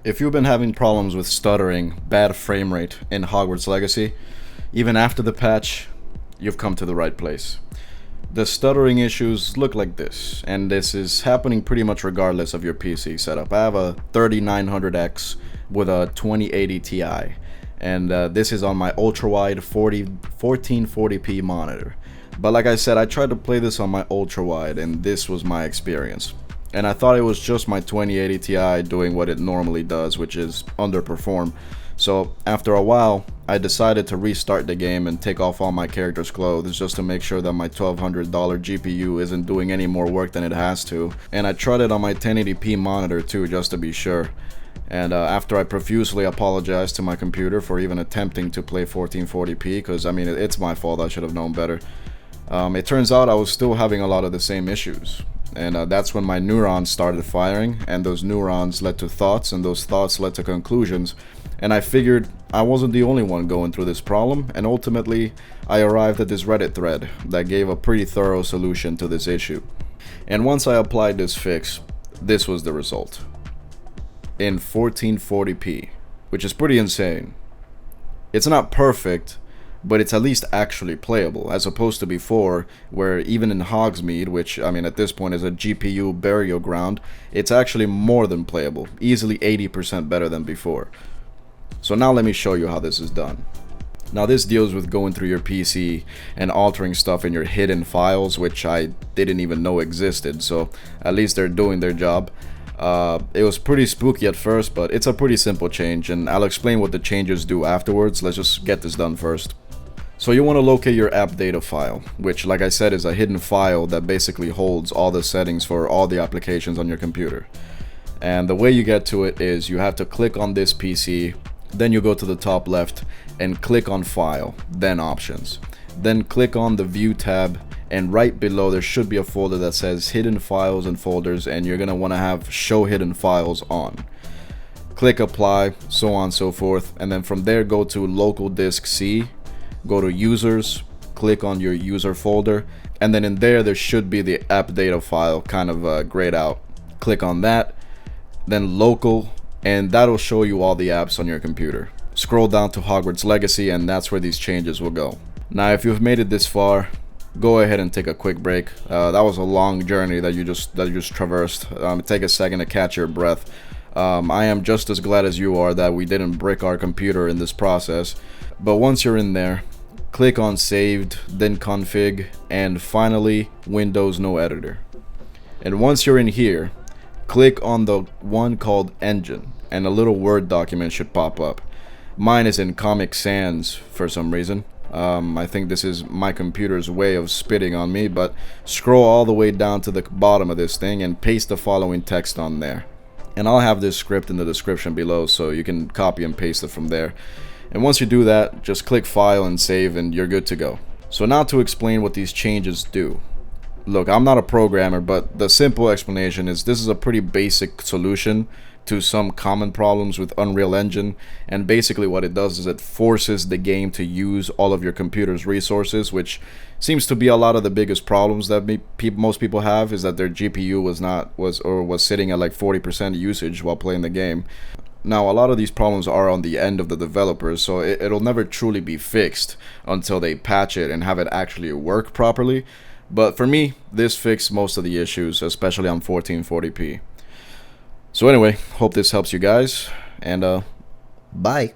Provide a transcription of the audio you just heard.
If you've been having problems with stuttering, bad frame rate in Hogwarts Legacy, even after the patch, you've come to the right place. The stuttering issues look like this, and this is happening pretty much regardless of your PC setup. I have a 3900X with a 2080 Ti, and this is on my ultra-wide 1440p monitor. But like I said, I tried to play this on my ultra-wide, and this was my experience. And I thought it was just my 2080 Ti doing what it normally does, which is underperform. So after a while, I decided to restart the game and take off all my character's clothes just to make sure that my $1,200 GPU isn't doing any more work than it has to. And I tried it on my 1080p monitor too, just to be sure. And after I profusely apologized to my computer for even attempting to play 1440p, because I mean, it's my fault, I should have known better. It turns out I was still having a lot of the same issues. And that's when my neurons started firing, and those neurons led to thoughts, and those thoughts led to conclusions. And I figured I wasn't the only one going through this problem, and ultimately I arrived at this Reddit thread that gave a pretty thorough solution to this issue. And once I applied this fix, this was the result. In 1440p, which is pretty insane. It's not perfect, but it's at least actually playable, as opposed to before, where even in Hogsmeade, which I mean at this point is a GPU burial ground, it's actually more than playable, easily 80% better than before. So now let me show you how this is done. Now this deals with going through your PC and altering stuff in your hidden files, which I didn't even know existed, so at least they're doing their job. It was pretty spooky at first, but it's a pretty simple change, and I'll explain what the changes do afterwards. Let's just get this done first. So you want to locate your app data file, which like I said is a hidden file that basically holds all the settings for all the applications on your computer. And the way you get to it is you have to click on this PC, then you go to the top left and click on File, then Options. Then click on the View tab, and right below there should be a folder that says Hidden Files and Folders, and you're going to want to have Show Hidden Files on. Click Apply, so on and so forth, and then from there go to Local Disk C. Go to Users, click on your user folder, and then in there should be the app data file kind of grayed out. Click on that, then Local, and that'll show you all the apps on your computer. Scroll down to Hogwarts Legacy, and that's where these changes will go. Now if you've made it this far, go ahead and take a quick break. That was a long journey that you just traversed. Take a second to catch your breath. I am just as glad as you are that we didn't brick our computer in this process. But once you're in there, click on Saved, then Config, and finally Windows No Editor. And once you're in here, click on the one called Engine, and a little Word document should pop up. Mine is in Comic Sans for some reason. I think this is my computer's way of spitting on me, but scroll all the way down to the bottom of this thing and paste the following text on there. And I'll have this script in the description below so you can copy and paste it from there. And once you do that, just click File and Save and you're good to go. So now to explain what these changes do. Look, I'm not a programmer, but the simple explanation is this is a pretty basic solution to some common problems with Unreal Engine, and basically what it does is it forces the game to use all of your computer's resources, which seems to be a lot of the biggest problems that most people have, is that their GPU was sitting at like 40% usage while playing the game. Now a lot of these problems are on the end of the developers, so it'll never truly be fixed until they patch it and have it actually work properly. But for me, this fixed most of the issues, especially on 1440p. So anyway, hope this helps you guys, and bye.